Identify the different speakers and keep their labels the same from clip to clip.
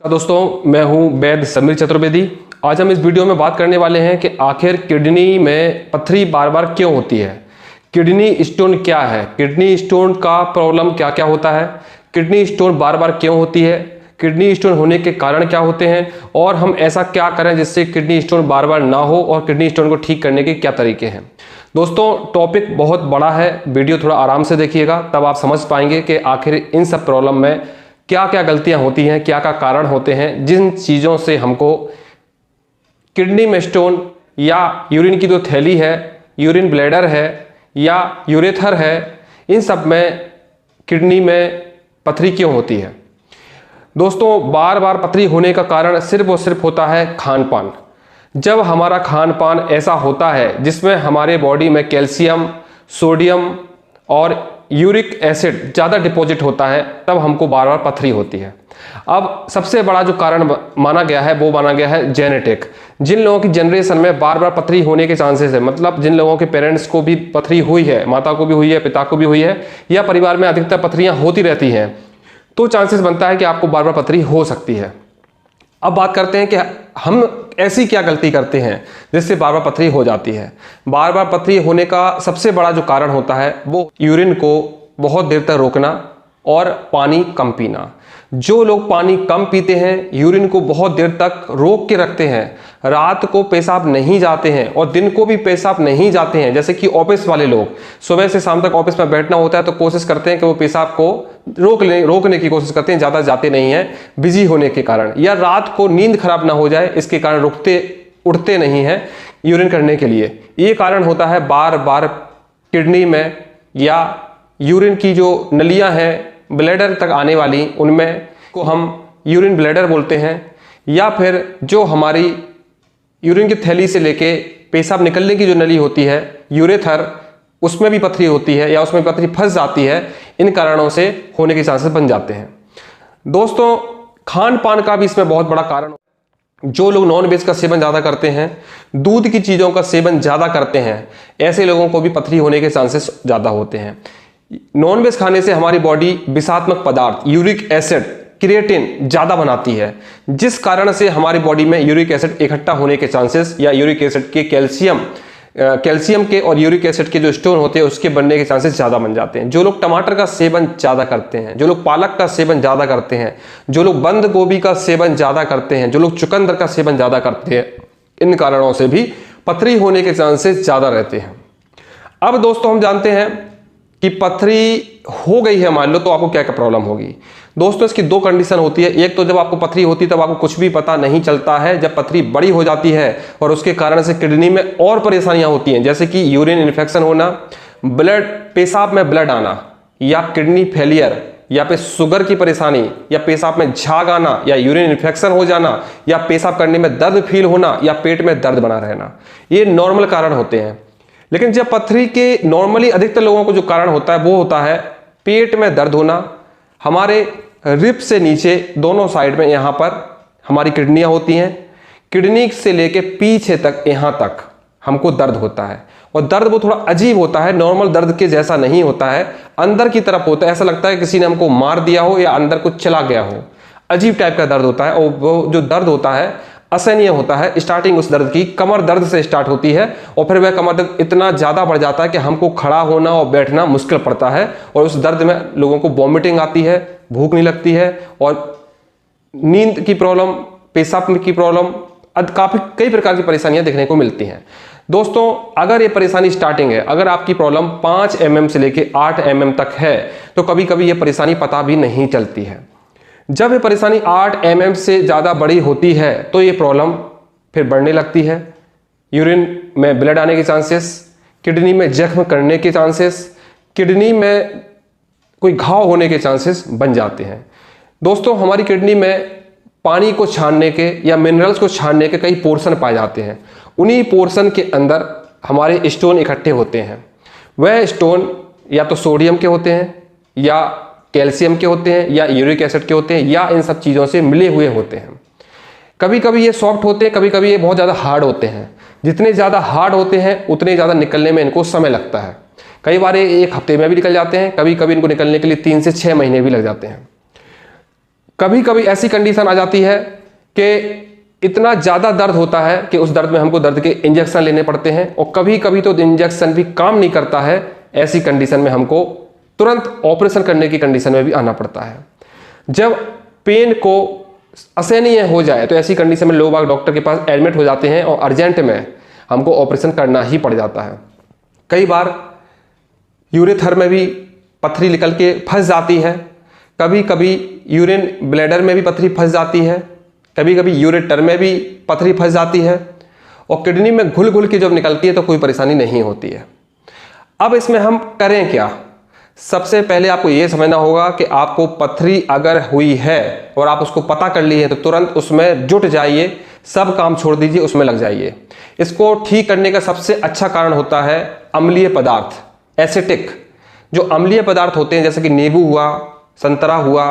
Speaker 1: दोस्तों मैं हूं वैद्य समीर चतुर्वेदी। आज हम इस वीडियो में बात करने वाले हैं कि आखिर किडनी में पथरी बार बार क्यों होती है। किडनी स्टोन क्या है, किडनी स्टोन का प्रॉब्लम क्या क्या होता है, किडनी स्टोन बार बार क्यों होती है, किडनी स्टोन होने के कारण क्या होते हैं और हम ऐसा क्या करें जिससे किडनी स्टोन बार बार ना हो और किडनी स्टोन को ठीक करने के क्या तरीके हैं। दोस्तों टॉपिक बहुत बड़ा है, वीडियो थोड़ा आराम से देखिएगा तब आप समझ पाएंगे कि आखिर इन सब प्रॉब्लम में क्या क्या गलतियां होती हैं, क्या क्या कारण होते हैं, जिन चीज़ों से हमको किडनी में स्टोन या यूरिन की जो थैली है, यूरिन ब्लैडर है या यूरेथर है, इन सब में किडनी में पथरी क्यों होती है। दोस्तों बार बार पथरी होने का कारण सिर्फ और सिर्फ होता है खान पान। जब हमारा खान पान ऐसा होता है जिसमें हमारे बॉडी में कैल्शियम, सोडियम और यूरिक एसिड ज़्यादा डिपॉजिट होता है तब हमको बार बार पथरी होती है। अब सबसे बड़ा जो कारण माना गया है वो माना गया है जेनेटिक। जिन लोगों की जनरेशन में बार बार पथरी होने के चांसेस है, मतलब जिन लोगों के पेरेंट्स को भी पथरी हुई है, माता को भी हुई है, पिता को भी हुई है, या परिवार में अधिकतर पथरियाँ होती रहती हैं, तो चांसेस बनता है कि आपको बार बार पथरी हो सकती है। अब बात करते हैं कि हम ऐसी क्या गलती करते हैं जिससे बार बार पथरी हो जाती है। बार बार पथरी होने का सबसे बड़ा जो कारण होता है वो यूरिन को बहुत देर तक रोकना और पानी कम पीना। जो लोग पानी कम पीते हैं, यूरिन को बहुत देर तक रोक के रखते हैं, रात को पेशाब नहीं जाते हैं और दिन को भी पेशाब नहीं जाते हैं, जैसे कि ऑफिस वाले लोग सुबह से शाम तक ऑफिस में बैठना होता है तो कोशिश करते हैं कि वो पेशाब को रोकने की कोशिश करते हैं, ज़्यादा जाते नहीं हैं बिजी होने के कारण, या रात को नींद खराब ना हो जाए इसके कारण उठते नहीं हैं यूरिन करने के लिए। ये कारण होता है बार बार किडनी में या यूरिन की जो नलियां हैं ब्लैडर तक आने वाली, उनमें को हम यूरिन ब्लैडर बोलते हैं, या फिर जो हमारी यूरिन की थैली से लेके पेशाब निकलने की जो नली होती है यूरेथर, उसमें भी पथरी होती है या उसमें पथरी फंस जाती है। इन कारणों से होने के चांसेस बन जाते हैं। दोस्तों खान पान का भी इसमें बहुत बड़ा कारण, जो लोग नॉन वेज का सेवन ज़्यादा करते हैं, दूध की चीज़ों का सेवन ज़्यादा करते हैं, ऐसे लोगों को भी पथरी होने के चांसेस ज़्यादा होते हैं। नॉन वेज खाने से हमारी बॉडी विषात्मक पदार्थ यूरिक एसिड, क्रिएटिन ज़्यादा बनाती है, जिस कारण से हमारी बॉडी में यूरिक एसिड इकट्ठा होने के चांसेस या यूरिक एसिड के कैल्शियम के और यूरिक एसिड के जो स्टोन होते हैं उसके बनने के चांसेस ज़्यादा बन जाते हैं। जो लोग टमाटर का सेवन ज़्यादा करते हैं, जो लोग पालक का सेवन ज़्यादा करते हैं, जो लोग बंद गोभी का सेवन ज़्यादा करते हैं, जो लोग चुकंदर का सेवन ज़्यादा करते हैं, इन कारणों से भी पथरी होने के चांसेस ज़्यादा रहते हैं। अब दोस्तों हम जानते हैं कि पथरी हो गई है मान लो तो आपको क्या क्या प्रॉब्लम होगी। दोस्तों इसकी दो कंडीशन होती है। एक तो जब आपको पथरी होती है तब आपको कुछ भी पता नहीं चलता है, जब पथरी बड़ी हो जाती है और उसके कारण से किडनी में और परेशानियां होती हैं, जैसे कि यूरिन इन्फेक्शन होना, पेशाब में ब्लड आना, या किडनी फेलियर, या पे शुगर की परेशानी, या पेशाब में झाग आना, या यूरिन इन्फेक्शन हो जाना, या पेशाब करने में दर्द फील होना, या पेट में दर्द बना रहना। ये नॉर्मल कारण होते हैं। लेकिन जब पथरी के नॉर्मली अधिकतर लोगों को जो कारण होता है वो होता है पेट में दर्द होना। हमारे रिब से नीचे दोनों साइड में यहाँ पर हमारी किडनियाँ होती हैं, किडनी से लेके पीछे तक यहाँ तक हमको दर्द होता है, और दर्द वो थोड़ा अजीब होता है, नॉर्मल दर्द के जैसा नहीं होता है, अंदर की तरफ होता है, ऐसा लगता है किसी ने हमको मार दिया हो या अंदर कुछ चला गया हो, अजीब टाइप का दर्द होता है। और वो जो दर्द होता है असहनीय होता है। स्टार्टिंग उस दर्द की कमर दर्द से स्टार्ट होती है और फिर वह कमर दर्द इतना ज़्यादा बढ़ जाता है कि हमको खड़ा होना और बैठना मुश्किल पड़ता है, और उस दर्द में लोगों को वॉमिटिंग आती है, भूख नहीं लगती है, और नींद की प्रॉब्लम, पेशाब की प्रॉब्लम, कई प्रकार की परेशानियां देखने को मिलती हैं। दोस्तों अगर ये परेशानी स्टार्टिंग है, अगर आपकी प्रॉब्लम 5 mm से लेके 8 mm तक है तो कभी कभी ये परेशानी पता भी नहीं चलती है। जब ये परेशानी 8 mm से ज़्यादा बड़ी होती है तो ये प्रॉब्लम फिर बढ़ने लगती है। यूरिन में ब्लड आने के चांसेस, किडनी में जख्म करने के चांसेस, किडनी में कोई घाव होने के चांसेस बन जाते हैं। दोस्तों हमारी किडनी में पानी को छानने के या मिनरल्स को छानने के कई पोर्शन पाए जाते हैं। उन्हीं पोर्शन के अंदर हमारे स्टोन इकट्ठे होते हैं। वह स्टोन या तो सोडियम के होते हैं, या कैल्शियम के होते हैं, या यूरिक एसिड के होते हैं, या इन सब चीज़ों से मिले हुए होते हैं। कभी कभी ये सॉफ्ट होते हैं, कभी कभी ये बहुत ज़्यादा हार्ड होते हैं। जितने ज़्यादा हार्ड होते हैं उतने ज़्यादा निकलने में इनको समय लगता है। कई बार ये 1 हफ्ते में भी निकल जाते हैं, कभी कभी इनको निकलने के लिए 3 से 6 महीने भी लग जाते हैं। कभी कभी ऐसी कंडीशन आ जाती है कि इतना ज़्यादा दर्द होता है कि उस दर्द में हमको दर्द के इंजेक्शन लेने पड़ते हैं, और कभी कभी तो इंजेक्शन भी काम नहीं करता है। ऐसी कंडीशन में हमको तुरंत ऑपरेशन करने की कंडीशन में भी आना पड़ता है। जब पेन को असहनीय हो जाए तो ऐसी कंडीशन में लोग डॉक्टर के पास एडमिट हो जाते हैं और अर्जेंट में हमको ऑपरेशन करना ही पड़ जाता है। कई बार यूरेथर में भी पथरी निकल के फंस जाती है, कभी कभी यूरिन ब्लैडर में भी पथरी फंस जाती है, कभी कभी यूरेटर में भी पथरी फंस जाती है, और किडनी में घुल घुल के जब निकलती है तो कोई परेशानी नहीं होती है। अब इसमें हम करें क्या? सबसे पहले आपको यह समझना होगा कि आपको पथरी अगर हुई है और आप उसको पता कर लिए हैं तो तुरंत उसमें जुट जाइए, सब काम छोड़ दीजिए, उसमें लग जाइए। इसको ठीक करने का सबसे अच्छा कारण होता है अम्लीय पदार्थ, एसिटिक। जो अम्लीय पदार्थ होते हैं जैसे कि नींबू हुआ, संतरा हुआ,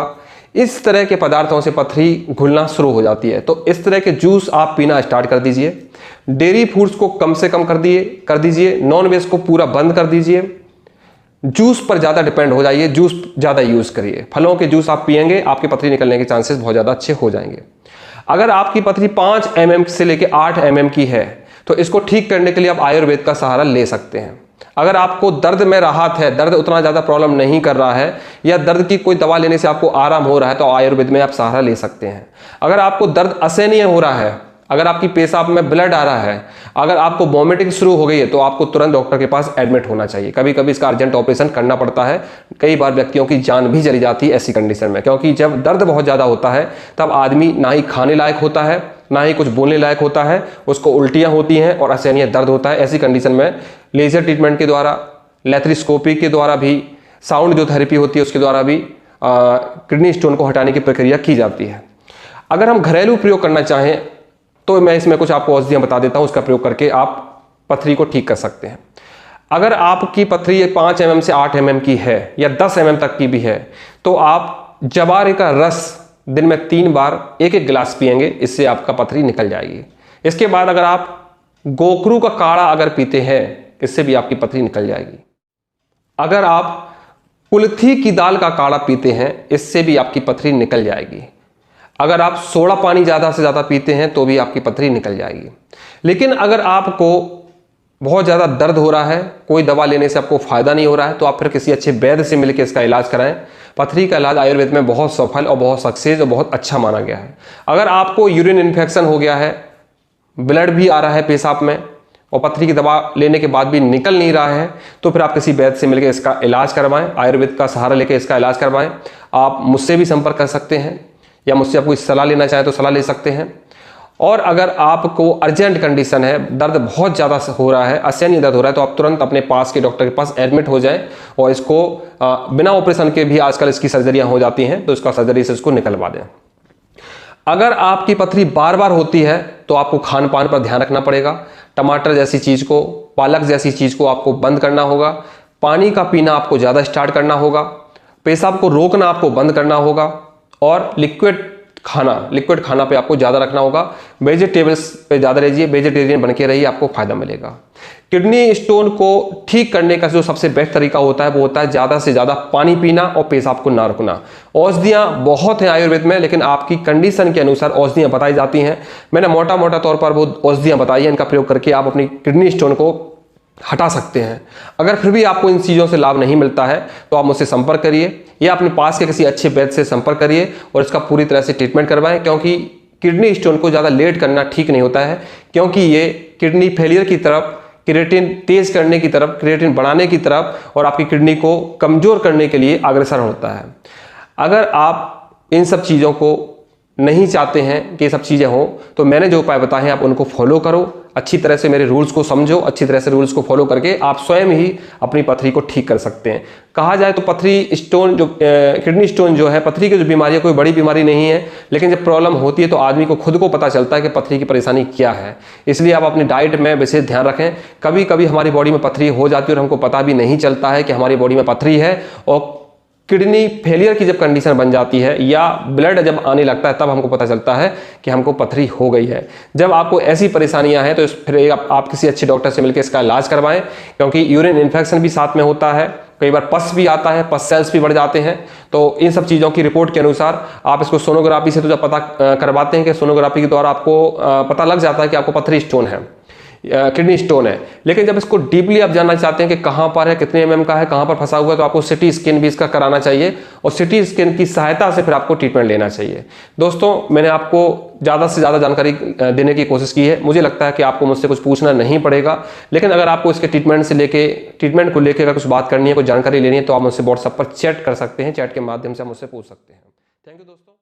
Speaker 1: इस तरह के पदार्थों से पथरी घुलना शुरू हो जाती है। तो इस तरह के जूस आप पीना स्टार्ट कर दीजिए। डेयरी फूड्स को कम से कम कर दीजिए। नॉन वेज को पूरा बंद कर दीजिए। जूस पर ज़्यादा डिपेंड हो जाइए, जूस ज़्यादा यूज़ करिए। फलों के जूस आप पिएंगे, आपकी पथरी निकलने के चांसेस बहुत ज़्यादा अच्छे हो जाएंगे। अगर आपकी पथरी 5 mm से लेकर 8 mm की है तो इसको ठीक करने के लिए आप आयुर्वेद का सहारा ले सकते हैं। अगर आपको दर्द में राहत है, दर्द उतना ज़्यादा प्रॉब्लम नहीं कर रहा है, या दर्द की कोई दवा लेने से आपको आराम हो रहा है, तो आयुर्वेद में आप सहारा ले सकते हैं। अगर आपको दर्द असहनीय हो रहा है, अगर आपकी पेशाब में ब्लड आ रहा है, अगर आपको वॉमिटिंग शुरू हो गई है, तो आपको तुरंत डॉक्टर के पास एडमिट होना चाहिए। कभी कभी इसका अर्जेंट ऑपरेशन करना पड़ता है। कई बार व्यक्तियों की जान भी चली जाती है ऐसी कंडीशन में, क्योंकि जब दर्द बहुत ज़्यादा होता है तब आदमी ना ही खाने लायक होता है, ना ही कुछ बोलने लायक होता है, उसको उल्टियाँ होती हैं और असहनीय दर्द होता है। ऐसी कंडीशन में लेजर ट्रीटमेंट के द्वारा, लेथ्रोस्कोपी के द्वारा भी, साउंड जो थेरेपी होती है उसके द्वारा भी किडनी स्टोन को हटाने की प्रक्रिया की जाती है। अगर हम घरेलू प्रयोग करना चाहें तो मैं इसमें कुछ आपको औषधियाँ बता देता हूँ, उसका प्रयोग करके आप पथरी को ठीक कर सकते हैं। अगर आपकी पथरी 5 mm से 8 mm की है या 10 mm तक की भी है तो आप जवारे का रस दिन में 3 बार 1-1 गिलास पिएंगे, इससे आपका पथरी निकल जाएगी। इसके बाद अगर आप गोखरू का काढ़ा अगर पीते हैं, इससे भी आपकी पथरी निकल जाएगी। अगर आप कुल्थी की दाल का काढ़ा पीते हैं, इससे भी आपकी पथरी निकल जाएगी। अगर आप सोडा पानी ज़्यादा से ज़्यादा पीते हैं तो भी आपकी पथरी निकल जाएगी। लेकिन अगर आपको बहुत ज़्यादा दर्द हो रहा है, कोई दवा लेने से आपको फ़ायदा नहीं हो रहा है, तो आप फिर किसी अच्छे वैद्य से मिलकर इसका इलाज कराएं। पथरी का इलाज आयुर्वेद में बहुत सफल और बहुत सक्सेस और बहुत अच्छा माना गया है। अगर आपको यूरिन इन्फेक्शन हो गया है, ब्लड भी आ रहा है पेशाब में, और पथरी की दवा लेने के बाद भी निकल नहीं रहा है, तो फिर आप किसी वैद्य से मिलकर इसका इलाज करवाएं, आयुर्वेद का सहारा लेकर इसका इलाज करवाएं। आप मुझसे भी संपर्क कर सकते हैं, या मुझसे आप कोई सलाह लेना चाहें तो सलाह ले सकते हैं। और अगर आपको अर्जेंट कंडीशन है, दर्द बहुत ज़्यादा हो रहा है, असहनीय दर्द हो रहा है, तो आप तुरंत अपने पास के डॉक्टर के पास एडमिट हो जाएं, और इसको बिना ऑपरेशन के भी आजकल इसकी सर्जरियाँ हो जाती हैं, तो इसका सर्जरी से इसको निकलवा दें। अगर आपकी पथरी बार बार होती है तो आपको खान पान पर ध्यान रखना पड़ेगा। टमाटर जैसी चीज़ को, पालक जैसी चीज़ को आपको बंद करना होगा। पानी का पीना आपको ज़्यादा स्टार्ट करना होगा। पेशाब को रोकना आपको बंद करना होगा, और लिक्विड खाना पे आपको ज़्यादा रखना होगा। वेजिटेबल्स पे ज़्यादा रहिए, वेजिटेरियन बन के रहिए, आपको फ़ायदा मिलेगा। किडनी स्टोन को ठीक करने का जो सबसे बेस्ट तरीका होता है वो होता है ज़्यादा से ज़्यादा पानी पीना और पेशाब को ना रुकना। औषधियाँ बहुत हैं आयुर्वेद में, लेकिन आपकी कंडीशन के अनुसार औषधियाँ बताई जाती हैं। मैंने मोटा मोटा तौर पर वो औषधियाँ बताई हैं, इनका प्रयोग करके आप अपनी किडनी स्टोन को हटा सकते हैं। अगर फिर भी आपको इन चीज़ों से लाभ नहीं मिलता है तो आप मुझसे संपर्क करिए, या अपने पास के किसी अच्छे वैद्य से संपर्क करिए और इसका पूरी तरह से ट्रीटमेंट करवाएं, क्योंकि किडनी स्टोन को ज़्यादा लेट करना ठीक नहीं होता है, क्योंकि ये किडनी फेलियर की तरफ, क्रिएटिन तेज करने की तरफ, क्रिएटिन बढ़ाने की तरफ और आपकी किडनी को कमज़ोर करने के लिए अग्रसर होता है। अगर आप इन सब चीज़ों को नहीं चाहते हैं कि ये सब चीज़ें हों, तो मैंने जो उपाय बताए हैं आप उनको फॉलो करो, अच्छी तरह से मेरे रूल्स को समझो, अच्छी तरह से रूल्स को फॉलो करके आप स्वयं ही अपनी पथरी को ठीक कर सकते हैं। कहा जाए तो पथरी स्टोन जो किडनी स्टोन जो है, पथरी की जो बीमारी है, कोई बड़ी बीमारी नहीं है, लेकिन जब प्रॉब्लम होती है तो आदमी को खुद को पता चलता है कि पथरी की परेशानी क्या है। इसलिए आप अपनी डाइट में विशेष ध्यान रखें। कभी कभी हमारी बॉडी में पथरी हो जाती है और हमको पता भी नहीं चलता है कि हमारी बॉडी में पथरी है, और किडनी फेलियर की जब कंडीशन बन जाती है या ब्लड जब आने लगता है तब हमको पता चलता है कि हमको पथरी हो गई है। जब आपको ऐसी परेशानियां हैं तो फिर आप किसी अच्छे डॉक्टर से मिलकर इसका इलाज करवाएं, क्योंकि यूरिन इन्फेक्शन भी साथ में होता है, कई बार पस भी आता है, पस सेल्स भी बढ़ जाते हैं। तो इन सब चीज़ों की रिपोर्ट के अनुसार आप इसको सोनोग्राफी से तो जब पता करवाते हैं कि सोनोग्राफी के द्वारा आपको पता लग जाता है कि आपको पथरी स्टोन है, किडनी स्टोन है। लेकिन जब इसको डीपली आप जानना चाहते हैं कि कहाँ पर है, कितने mm का है, कहाँ पर फंसा हुआ है, तो आपको सिटी स्कैन भी इसका कराना चाहिए और सिटी स्कैन की सहायता से फिर आपको ट्रीटमेंट लेना चाहिए। दोस्तों, मैंने आपको ज़्यादा से ज़्यादा जानकारी देने की कोशिश की है। मुझे लगता है कि आपको मुझसे कुछ पूछना नहीं पड़ेगा, लेकिन अगर आपको इसके ट्रीटमेंट को लेकर अगर कुछ बात करनी है, कोई जानकारी लेनी है, तो आप मुझसे व्हाट्सएप पर चैट कर सकते हैं। चैट के माध्यम से आप मुझसे पूछ सकते हैं। थैंक यू दोस्तों।